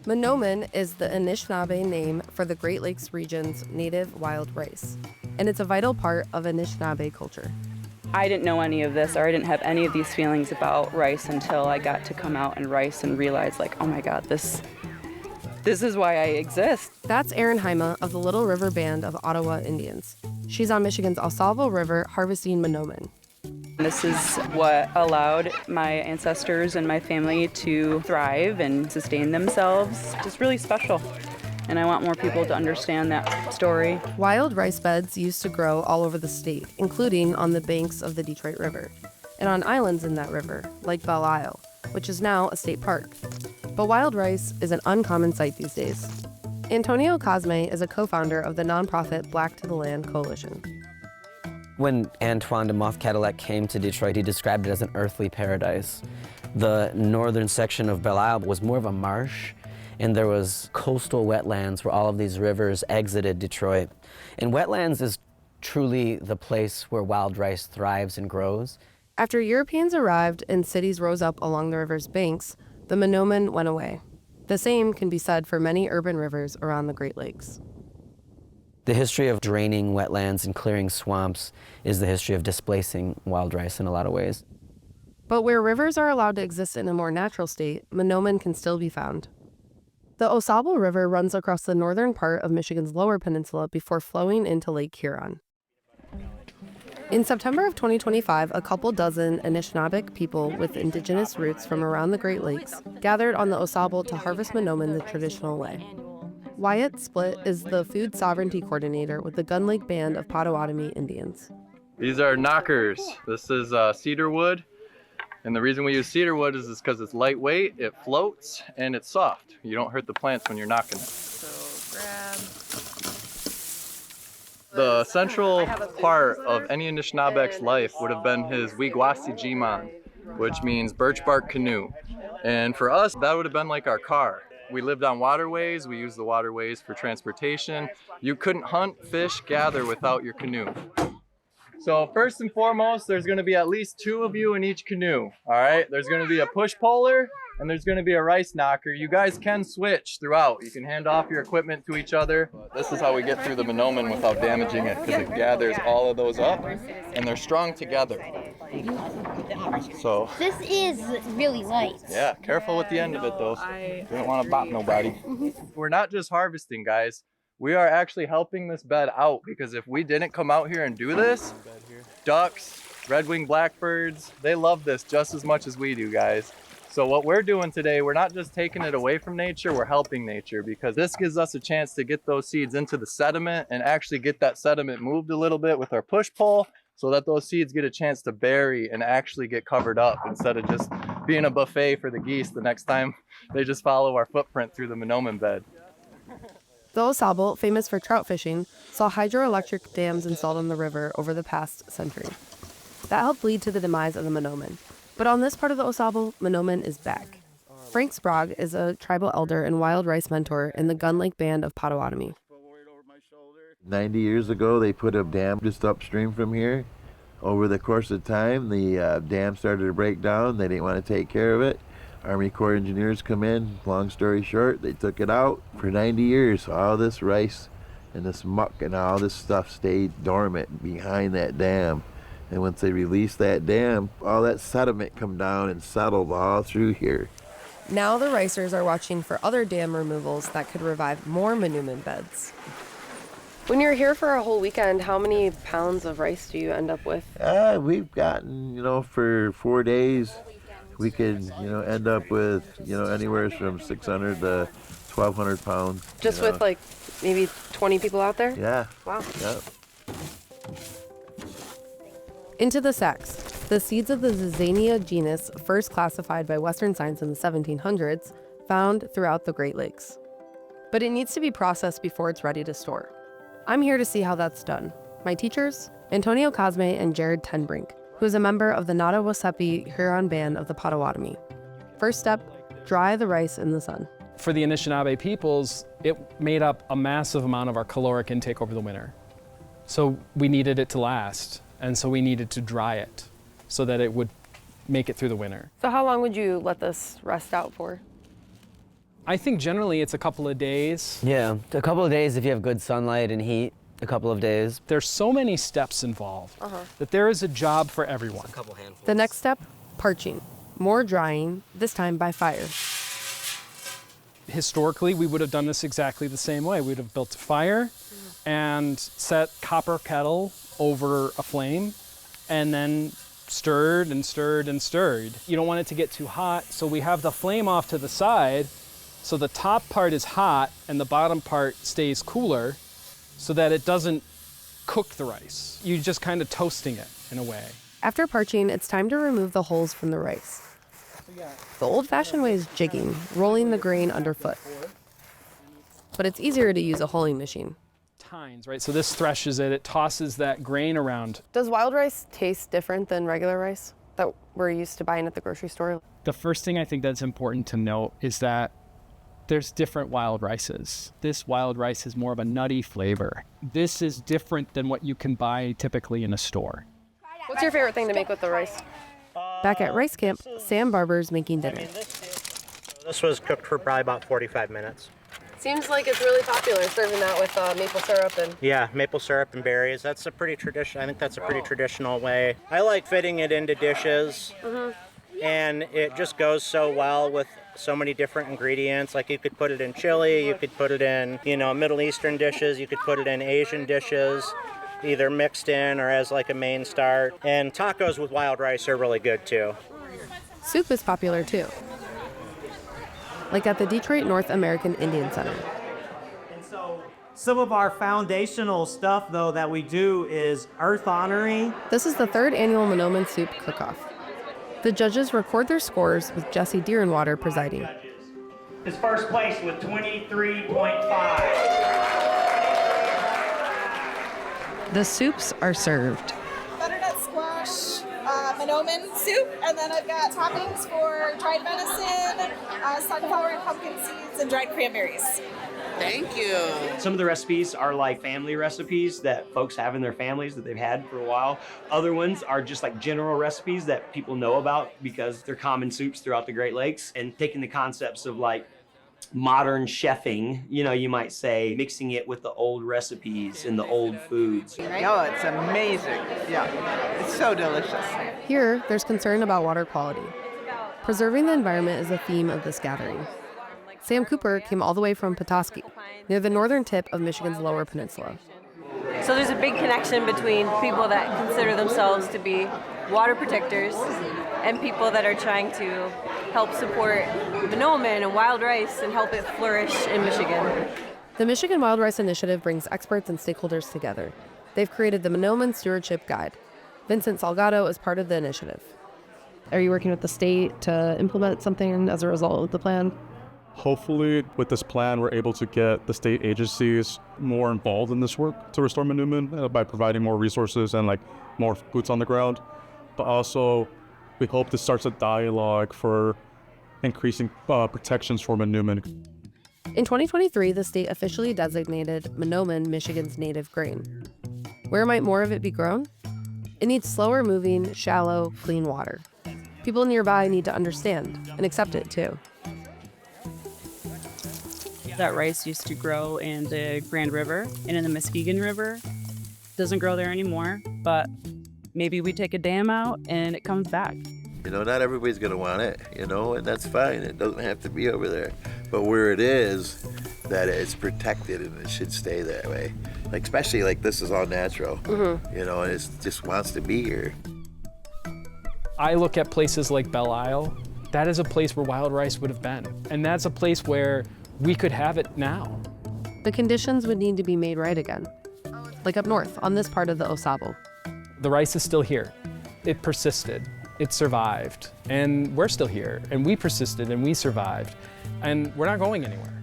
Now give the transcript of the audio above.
Manoomin is the Anishinaabe name for the Great Lakes region's native wild rice, and it's a vital part of Anishinaabe culture. I didn't know any of this, or I didn't have any of these feelings about rice until I got to come out and rice and realize, like, oh my God, this is why I exist. That's Erin Haima of the Little River Band of Ottawa Indians. She's on Michigan's AuSable River harvesting Manoomin. This is what allowed my ancestors and my family to thrive and sustain themselves. Just really special. And I want more people to understand that story. Wild rice beds used to grow all over the state, including on the banks of the Detroit River, and on islands in that river, like Belle Isle, which is now a state park. But wild rice is an uncommon sight these days. Antonio Cosme is a co-founder of the nonprofit Black to the Land Coalition. When Antoine de Moth Cadillac came to Detroit, he described it as an earthly paradise. The northern section of Belle Isle was more of a marsh, and there was coastal wetlands where all of these rivers exited Detroit. And wetlands is truly the place where wild rice thrives and grows. After Europeans arrived and cities rose up along the river's banks, the Manoomin went away. The same can be said for many urban rivers around the Great Lakes. The history of draining wetlands and clearing swamps is the history of displacing wild rice in a lot of ways. But where rivers are allowed to exist in a more natural state, Manoomin can still be found. The AuSable River runs across the northern part of Michigan's Lower Peninsula before flowing into Lake Huron. In September of 2025, a couple dozen Anishinaabeg people with indigenous roots from around the Great Lakes gathered on the AuSable to harvest Manoomin the traditional way. Wyatt Split is the food sovereignty coordinator with the Gun Lake Band of Potawatomi Indians. These are knockers. This is cedar wood. And the reason we use cedar wood is because it's lightweight, it floats, and it's soft. You don't hurt the plants when you're knocking it. So grab. The central part of any Anishinaabeg's life would have been his Wigwasi Jiman, which means birch bark canoe. And for us, that would have been like our car. We lived on waterways, we used the waterways for transportation. You couldn't hunt, fish, gather without your canoe. So first and foremost, there's gonna be at least 2 of you in each canoe, all right? There's gonna be a push polar and there's gonna be a rice knocker. You guys can switch throughout. You can hand off your equipment to each other. This is how we get through the Manoomin without damaging it, because it gathers all of those up and they're strung together. So this is really light. yeah, careful with the end of it though. You don't want to bop nobody. We're not just harvesting, guys. We are actually helping this bed out, because if we didn't come out here and do this, ducks, red-winged blackbirds, they love this just as much as we do, guys. So what we're doing today, we're not just taking it away from nature, we're helping nature, because this gives us a chance to get those seeds into the sediment and actually get that sediment moved a little bit with our push-pull, so that those seeds get a chance to bury and actually get covered up, instead of just being a buffet for the geese the next time they just follow our footprint through the Manoomin bed. The AuSable, famous for trout fishing, saw hydroelectric dams installed on the river over the past century. That helped lead to the demise of the Manoomin. But on this part of the AuSable, Manoomin is back. Frank Sprague is a tribal elder and wild rice mentor in the Gun Lake Band of Potawatomi. 90 years ago, they put a dam just upstream from here. Over the course of time, the dam started to break down. They didn't want to take care of it. Army Corps engineers come in. Long story short, they took it out. For 90 years, all this rice and this muck and all this stuff stayed dormant behind that dam. And once they released that dam, all that sediment come down and settled all through here. Now the ricers are watching for other dam removals that could revive more Manoomin beds. When you're here for a whole weekend, how many pounds of rice do you end up with? We've gotten, for 4 days, we could, end up with, anywhere from 600 to 1,200 pounds. Just with like maybe 20 people out there? Yeah. Wow. Yep. Into the sacks. The seeds of the Zizania genus, first classified by Western science in the 1700s, found throughout the Great Lakes. But it needs to be processed before it's ready to store. I'm here to see how that's done. My teachers, Antonio Cosme and Jared Tenbrink, who is a member of the Nottawasepi Huron Band of the Potawatomi. First step, dry the rice in the sun. For the Anishinaabe peoples, it made up a massive amount of our caloric intake over the winter. So we needed it to last, and so we needed to dry it so that it would make it through the winter. So how long would you let this rest out for? I think generally it's a couple of days. Yeah, a couple of days if you have good sunlight and heat, a couple of days. There's so many steps involved that there is a job for everyone. A couple handfuls. The next step, parching. More drying, this time by fire. Historically, we would have done this exactly the same way. We'd have built a fire and set copper kettle over a flame and then stirred and stirred and stirred. You don't want it to get too hot, so we have the flame off to the side so the top part is hot and the bottom part stays cooler so that it doesn't cook the rice. You're just kind of toasting it in a way. After parching, it's time to remove the hulls from the rice. The old-fashioned way is jigging, rolling the grain underfoot. But it's easier to use a hulling machine. Tines, right? So this threshes it, it tosses that grain around. Does wild rice taste different than regular rice that we're used to buying at the grocery store? The first thing I think that's important to note is that there's different wild rices. This wild rice is more of a nutty flavor. This is different than what you can buy typically in a store. What's your favorite thing to make with the rice? Back at Rice Camp, Sam Barber's making dinner. This was cooked for probably about 45 minutes. Seems like it's really popular, serving that with maple syrup and... Yeah, maple syrup and berries. That's a pretty traditional. I think that's a pretty traditional way. I like fitting it into dishes, and it just goes so well with so many different ingredients. Like you could put it in chili, you could put it in, Middle Eastern dishes, you could put it in Asian dishes, either mixed in or as like a main start. And tacos with wild rice are really good too. Soup is popular too, like at the Detroit North American Indian Center. And so some of our foundational stuff, though, that we do is earth honoring. This is the third annual Mahnomen Soup Cook-Off. The judges record their scores with Jesse Deerenwater presiding. Is first place with 23.5. The soups are served. Butternut squash, Mahnomen soup, and then I've got toppings for dried venison, sunflower and pumpkin seeds, and dried cranberries. Thank you. Some of the recipes are like family recipes that folks have in their families that they've had for a while. Other ones are just like general recipes that people know about because they're common soups throughout the Great Lakes, and taking the concepts of like modern chefing, you might say, mixing it with the old recipes and the old foods. No, it's amazing. Yeah, it's so delicious. Here, there's concern about water quality. Preserving the environment is a theme of this gathering. Sam Cooper came all the way from Petoskey, near the northern tip of Michigan's Lower Peninsula. So there's a big connection between people that consider themselves to be water protectors and people that are trying to help support Mahnomen and wild rice and help it flourish in Michigan. The Michigan Wild Rice Initiative brings experts and stakeholders together. They've created the Mahnomen Stewardship Guide. Vincent Salgado is part of the initiative. Are you working with the state to implement something as a result of the plan? Hopefully, with this plan, we're able to get the state agencies more involved in this work to restore Mahnomen by providing more resources and more boots on the ground. But also, we hope this starts a dialogue for increasing protections for Mahnomen. In 2023, the state officially designated Mahnomen Michigan's native grain. Where might more of it be grown? It needs slower moving, shallow, clean water. People nearby need to understand and accept it too. That rice used to grow in the Grand River and in the Muskegon River. Doesn't grow there anymore, but maybe we take a dam out and it comes back. Not everybody's going to want it, and that's fine. It doesn't have to be over there. But where it is, that it's protected and it should stay that way. Especially this is all natural, and it just wants to be here. I look at places like Belle Isle. That is a place where wild rice would have been. And that's a place where we could have it now. The conditions would need to be made right again. Like up north, on this part of the Osable. The rice is still here. It persisted. It survived. And we're still here. And we persisted and we survived. And we're not going anywhere.